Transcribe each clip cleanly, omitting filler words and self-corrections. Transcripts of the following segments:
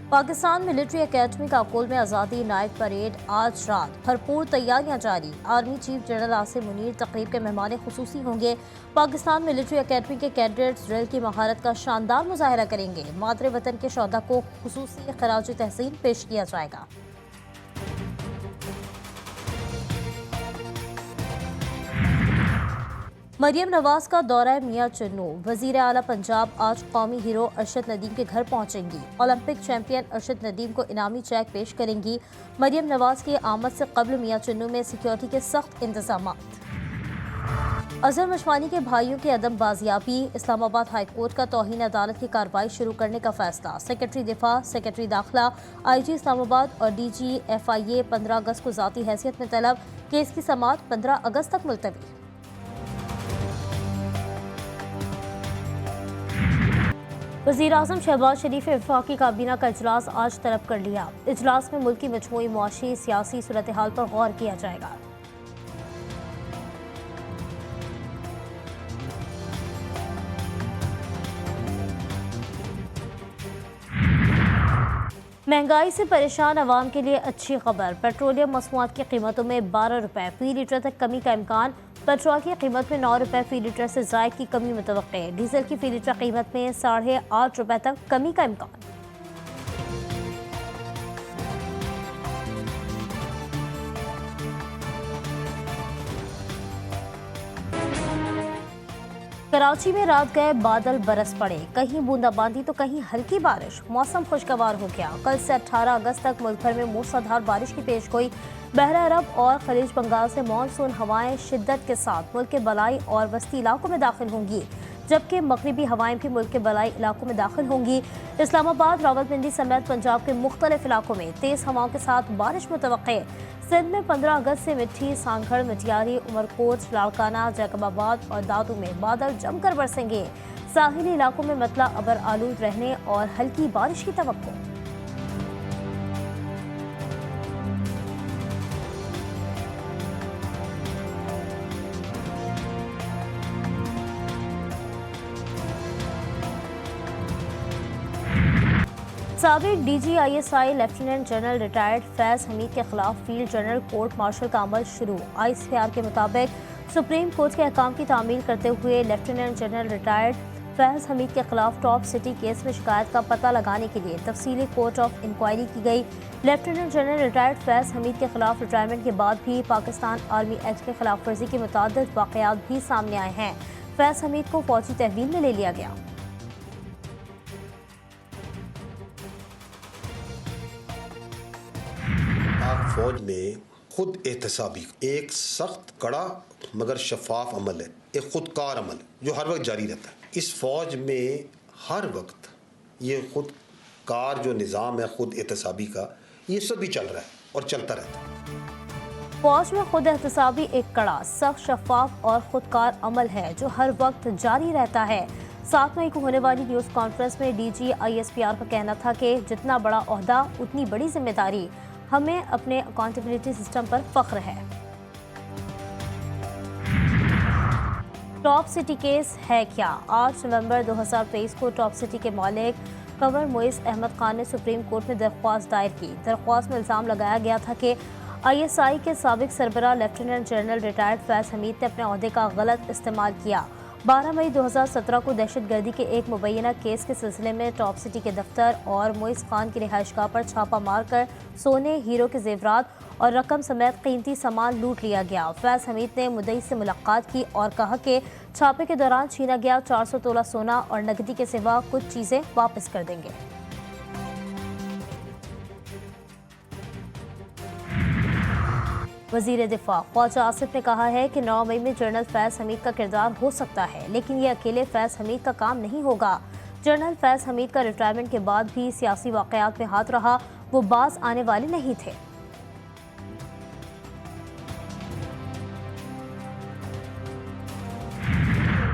Pakistan military academy Kakul में आज़ादी नायक parade आज रात भरपूर तैयारियां जारी। Army chief general Asim Munir तकरीब के मेहमान खुसूसी होंगे। पाकिस्तान मिलिट्री एकेडमी के कैडेट्स ड्रिल की महारत का शानदार मुजाहरा करेंगे। मातरे वतन के शोधा को खुसूसी खराज तहसीन पेश किया जाएगा। मरियम नवाज का दौरा मियां चन्नू। वजीर आला पंजाब आज कौमी हीरो अरशद नदीम के घर पहुंचेंगी। ओलंपिक चैंपियन अरशद नदीम को इनामी चेक पेश करेंगी। मरियम नवाज की आमद से कबल मियां चन्नू में सिक्योरिटी के सख्त इंतजाम। अजहर मशवानी के भाइयों की अदम बाजियाबी। इस्लामाबाद हाई कोर्ट का तौहीन अदालत की कार्रवाई शुरू करने का फैसला। सेक्रेटरी दिफा, सेक्रेटरी दाखिला, IG इस्लामाबाद और DG FIA 15 अगस्त को जाती हैसियत में तलब। केस की समाअत 15 अगस्त तक मुलतवी। वज़ीर-ए-आज़म शहबाज शरीफ ने वफाकी काबीना का इजलास आज तलब कर लिया। इजलास में मुल्क की मजमूई मुआशी सियासी सूरत हाल पर गौर किया जाएगा। महंगाई से परेशान अवाम के लिए अच्छी खबर। पेट्रोलियम मसनूआत की कीमतों में 12 रुपये फी लीटर तक कमी का इम्कान। पेट्रोल की कीमत में 9 रुपये फी लीटर से जायद की कमी मुतवक्के। डीजल की फी लीटर कीमत में 8.5 रुपये तक कमी का इम्कान। कराची में रात गए बादल बरस पड़े। कहीं बूंदाबांदी तो कहीं हल्की बारिश। मौसम खुशगवार हो गया। कल से 18 अगस्त तक मुल्क भर में मूसलाधार बारिश की पेशगोई। बहरा अरब और खलीज बंगाल से मानसून हवाएं शिद्दत के साथ मुल्क के बलाई और वस्ती इलाकों में दाखिल होंगी, जबकि मगरिबी हवाएं भी मुल्क के बलाई इलाकों में दाखिल होंगी। इस्लामाबाद, रावलपिंडी समेत पंजाब के मुख्तलिफ इलाकों में तेज हवाओं के साथ बारिश मुतवक्के। सिंध में 15 अगस्त से मिट्टी, सांगड़, मटियारी, उमरकोट, लाड़काना, जैकबाबाद और दादू में बादल जमकर बरसेंगे। साहिली इलाकों में मतला अबर आलूद रहने और हल्की बारिश की तवक्को। साबिक DG ISI lieutenant general retired Faiz Hameed के खिलाफ फील्ड जनरल कोर्ट मार्शल का अमल शुरू। ICR के मुताबिक सुप्रीम कोर्ट के अहकाम की तामील करते हुए lieutenant general retired Faiz Hameed के खिलाफ टॉप सिटी केस में शिकायत का पता लगाने के लिए तफसीली कोर्ट ऑफ इंक्वायरी की गई। Lieutenant general retired Faiz Hameed के खिलाफ रिटायरमेंट के बाद भी पाकिस्तान आर्मी एक्ट के खिलाफ वर्जी के मुताद्दिद वाक़यात भी सामने आए हैं। फैज़ हमीद को फौजी तहवील में ले लिया गया। फौज में खुद एहतसाबी एक सख्त कड़ा मगर शफाफ अमल है, एक खुदकार अमल जो हर वक्त जारी रहता है। इस फौज में हर वक्त ये खुदकार जो निज़ाम है खुद एहतसाबी का, ये सब भी चल रहा है और चलता रहता है। फौज में खुद एहतसाबी एक कड़ा, सख्त, शफाफ और खुदकार अमल है जो हर वक्त जारी रहता है। 7 मई को होने वाली न्यूज़ कॉन्फ्रेंस में DG ISPR का कहना था कि जितना बड़ा ओहदा उतनी बड़ी जिम्मेदारी। हमें अपने अकाउंटेबिलिटी सिस्टम पर फख्र है। टॉप सिटी केस है क्या? 8 नवंबर 2023 को टॉप सिटी के मालिक कंवर मोइस अहमद खान ने सुप्रीम कोर्ट में दरख्वास्त दायर की। दरख्वास्त में इल्ज़ाम लगाया गया था कि ISI के साबिक सरबराह lieutenant general retired Faiz Hamid ने अपने ओहदे का गलत इस्तेमाल किया। 12 मई 2017 को दहशतगर्दी के एक मुबैना केस के सिलसिले में टॉप सिटी के दफ्तर और मोइस खान की रिहाइशगाह पर छापा मारकर सोने, हीरो के जेवरात और रकम समेत कीमती सामान लूट लिया गया। फैज़ हमीद ने मुद्दई से मुलाकात की और कहा कि छापे के दौरान छीना गया 400 तोला सोना और नकदी के सिवा कुछ चीज़ें वापस कर देंगे। वज़ीर दिफा ख्वाजा आसिफ ने कहा है कि 9 मई में जनरल फैज़ हमीद का किरदार हो सकता है, लेकिन ये अकेले फैज़ हमीद का काम नहीं होगा। जनरल फैज़ हमीद का रिटायरमेंट के बाद भी सियासी वाक़यात में हाथ रहा, वो बाज आने वाले नहीं थे।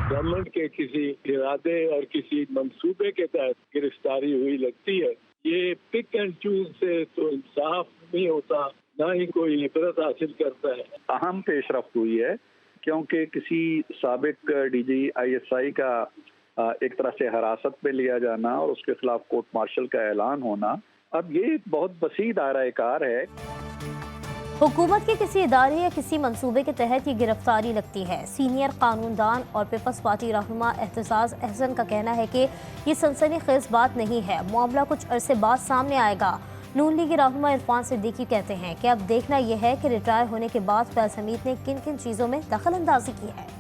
गवर्नमेंट के किसी इरादे और किसी मंसूबे के तहत गिरफ्तारी हुई लगती है। ये पिक एंड चूज से तो इंसाफ नहीं होता, ना ही कोई इबरत हासिल करता है। अहम पेशरफ्त हुई है क्योंकि किसी साबिक DG ISI का एक तरह से हिरासत पे लिया जाना और उसके खिलाफ कोर्ट मार्शल का ऐलान होना अब ये बहुत वसी दायरा कार है। हुकूमत के किसी इदारे या किसी मंसूबे के तहत ये गिरफ्तारी लगती है। सीनियर कानूनदान और पीपल्स पार्टी रहनुमा एहतसास अहसन का कहना है कि ये सनसनीखेज बात नहीं है, मामला कुछ अरसे बाद सामने आएगा। नून लीग रहनुमा इरफान सिद्दीकी कहते हैं कि अब देखना यह है कि रिटायर होने के बाद फैज हमीद ने किन किन चीज़ों में दखल अंदाजी की है।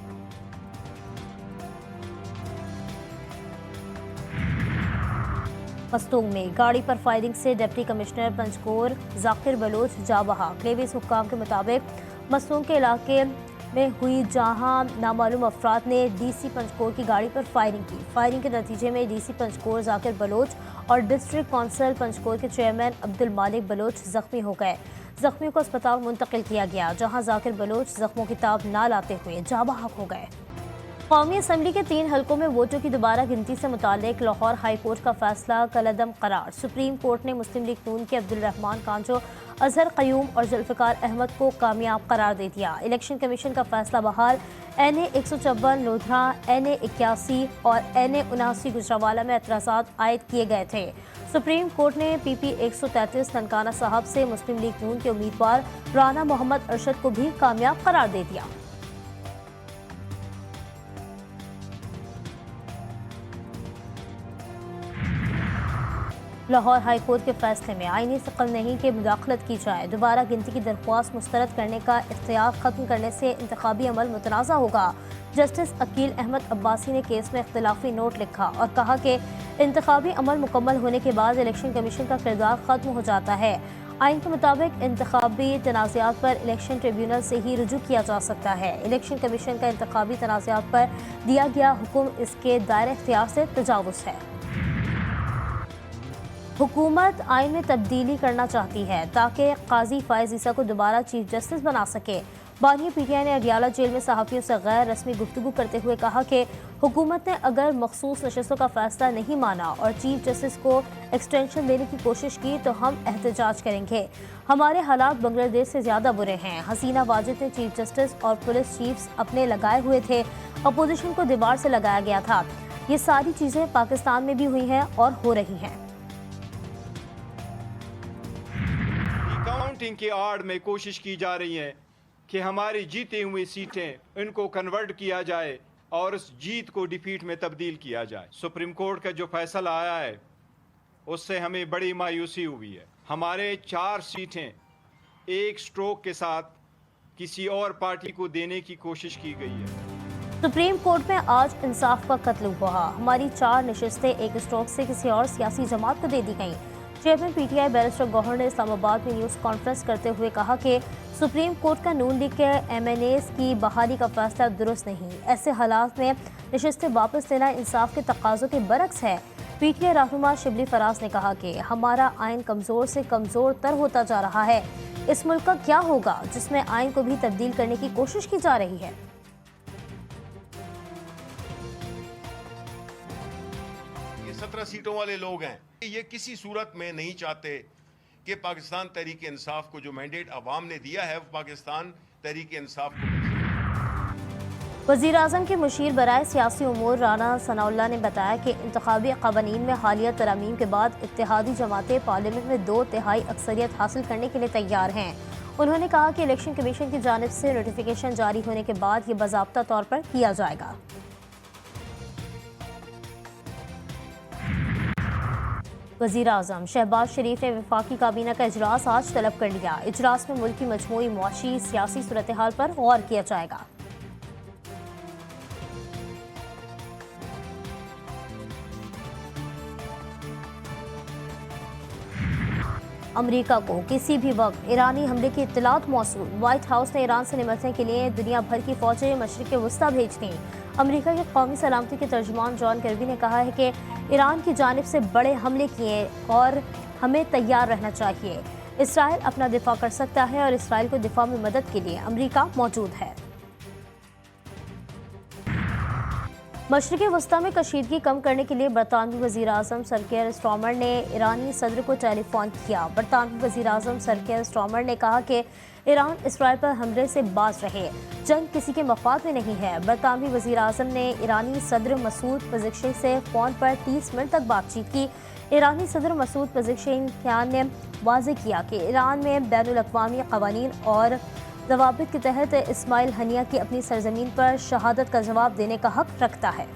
मस्तूंग में गाड़ी पर फायरिंग से डिप्टी कमिश्नर पंचकोर जाकिर बलोच जा बहा। क्लेविस हुक्काम के मुताबिक मस्तूंग के इलाके में हुई जहां नामालूम अफराद ने डीसी पंचकोर की गाड़ी पर फायरिंग की। फायरिंग के नतीजे में डीसी पंचकोर जाकिर बलोच और डिस्ट्रिक्ट काउंसिल पंचकोर के चेयरमैन अब्दुल मालिक बलोच जख्मी हो गए। जख्मियों को अस्पताल मुंतकिल किया गया, जहां जाकिर बलोच जख्मों की ताब ना लाते हुए जा बहक हो गए। कौमी असम्बली के 3 हलकों में वोटों की दोबारा गिनती से मुतालिक लाहौर हाई कोर्ट का फैसला कलअदम करार। सुप्रीम कोर्ट ने मुस्लिम लीग नून के अब्दुल रहमान कांजो, अजहर कयूम और जुल्फिकार अहमद को कामयाब करार दे दिया। इलेक्शन कमीशन का फैसला बहाल। NA 154 लोधरा, NA 81 और NA 79 गुजरावाला में एतराज़ात आयद किए गए थे। सुप्रीम कोर्ट ने PP 133 ननकाना साहब से मुस्लिम लीग नून के उम्मीदवार राना मोहम्मद अरशद को भी कामयाब करार दे दिया। लाहौर हाई कोर्ट के फैसले में आईनी शकल नहीं कि मुदाखलत की जाए। दोबारा गिनती की दरख्वास्त मुस्तरद करने का इख्तियार खत्म करने से इंतखाबी अमल मुतनाज़ा होगा। जस्टिस अकील अहमद अब्बासी ने केस में इख्तिलाफी नोट लिखा और कहा कि इंतखाबी अमल मुकम्मल होने के बाद इलेक्शन कमीशन का किरदार खत्म हो जाता है। आइन के मुताबिक इंतखाबी तनाज़ात पर इलेक्शन ट्रिब्यूनल से ही रुजू किया जा सकता है। इलेक्शन कमीशन का इंतखाबी तनाज़ात पर दिया गया हुक्म इसके दायरे इख्तियार से तजावुज़ है। हुकूमत आइन में तब्दीली करना चाहती है ताकि काजी फायज ईसा को दोबारा चीफ जस्टिस बना सके। बानी PTI ने अडियाला जेल में सहाफ़ियों से गैर रस्मी गुफ्तगू करते हुए कहा कि हुकूमत ने अगर मखसूस नशस्तों का फैसला नहीं माना और चीफ जस्टिस को एक्सटेंशन देने की कोशिश की तो हम एहतजाज करेंगे। हमारे हालात बांग्लादेश से ज़्यादा बुरे हैं। हसीना वाजिद ने चीफ जस्टिस और पुलिस चीफ्स अपने लगाए हुए थे, अपोजिशन को दीवार से लगाया गया था। ये सारी चीज़ें पाकिस्तान में भी हुई हैं और हो रही हैं। काउंटिंग की आड़ में कोशिश की जा रही है कि हमारी जीती हुई सीटें इनको कन्वर्ट किया जाए और उस जीत को डिफीट में तब्दील किया जाए। सुप्रीम कोर्ट का जो फैसला आया है उससे हमें बड़ी मायूसी हुई है। हमारे 4 सीटें एक स्ट्रोक के साथ किसी और पार्टी को देने की कोशिश की गई है। सुप्रीम कोर्ट में आज इंसाफ का कत्ल हुआ। हमारी 4 नशिस्तें एक स्ट्रोक से किसी और सियासी जमात को दे दी गईं। चेयरमैन PTI बैरिस्टर गौहर ने इस्लामाबाद में न्यूज़ कॉन्फ्रेंस करते हुए कहा कि सुप्रीम कोर्ट का नून लीग के MNAs की बहाली का फैसला दुरुस्त नहीं। ऐसे हालात में नशिस्तें वापस लेना इंसाफ के तकाज़ों के बरक्स है। PTI रहनुमा शिबली फराज ने कहा कि हमारा आइन कमज़ोर से कमज़ोर तर होता जा रहा है। इस मुल्क का क्या होगा जिसमें आइन को भी तब्दील करने की कोशिश की जा रही है। ये 17 सीटों वाले लोग हैं, ये किसी सूरत में नहीं चाहते कि पाकिस्तान तहरीक इंसाफ को जो मैंडेट अवाम ने दिया है पाकिस्तान तहरीक इंसाफ को। वज़ीर आज़म के मुशीर बराए सियासी उमूर राना सनाउल्लाह ने बताया कि इंतखाबी क़वानीन में हालिया तरमीम के बाद इत्तेहादी जमातें पार्लियामेंट में 2/3 अक्सरियत हासिल करने के लिए तैयार हैं। उन्होंने कहा कि इलेक्शन कमीशन की जानिब से नोटिफिकेशन जारी होने के बाद ये बाज़ाब्ता तौर पर किया जाएगा। वज़ीर आज़म शहबाज शरीफ ने वफाकी काबीना का इजलास आज तलब कर लिया। इजलास में मुल्क की मजमूई मुआशी सियासी सूरत हाल पर गौर किया जाएगा। अमरीका को किसी भी वक्त ईरानी हमले की इत्तलात मौसूल। व्हाइट हाउस ने ईरान से निपटने के लिए दुनिया भर की फौजें मशरिक़ वस्ता भेज दी। अमरीका के कौमी सलामती के तर्जुमान जॉन कर्बी ने कहा है कि ईरान की जानिब से बड़े हमले किए और हमें तैयार रहना चाहिए। इसराइल अपना दिफा कर सकता है और इसराइल को दिफा में मदद के लिए अमरीका मौजूद है। मशरिक़ वस्ता में कशीदगी कम करने के लिए बरतानवी वज़ीर आज़म सर केयर स्टार्मर ने ईरानी सदर को टेलीफोन किया। बरतानवी वज़ीर आज़म सर केयर स्टार्मर ने कहा कि ईरान इसराइल पर हमले से बाज रहे। जंग किसी के मफाद में नहीं है। बरतानवी वज़ीर आज़म ने ईरानी सदर मसूद पेज़ेश्कियान से फ़ोन पर 30 मिनट तक बातचीत की। ईरानी सदर मसूद पेज़ेश्कियान ने वाज़ेह किया कि ईरान में बैनुल-अक़वामी क़वानीन और ज़वाबित के तहत इस्माइल हनिया की अपनी सरज़मीन पर शहादत का जवाब देने का हक रखता है।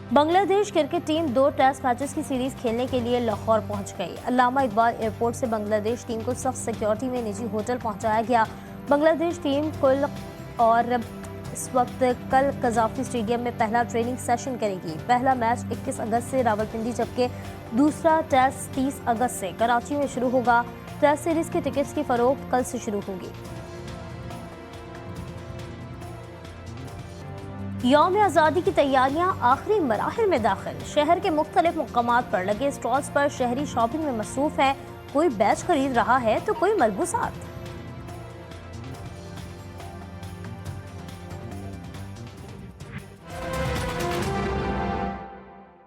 Bangladesh cricket team 2 test matches की सीरीज खेलने के लिए लाहौर पहुंच गई। अल्लामा इकबाल एयरपोर्ट से बांग्लादेश टीम को सख्त सिक्योरिटी में निजी होटल पहुंचाया गया। बांग्लादेश टीम कुल और इस वक्त कल कज़ाफ़ी स्टेडियम में पहला ट्रेनिंग सेशन करेगी। पहला मैच 21 अगस्त से रावलपिंडी, जबकि दूसरा टेस्ट 30 अगस्त से कराची में शुरू होगा। टेस्ट सीरीज के टिकट्स की फरोख्त कल से शुरू होगी। यौम आज़ादी की तैयारियां आखिरी मराहिल में दाखिल। शहर के मुख्तलिफ मुकामात पर लगे स्टॉल्स पर शहरी शॉपिंग में मसरूफ है। कोई बैच खरीद रहा है तो कोई मलबूसात।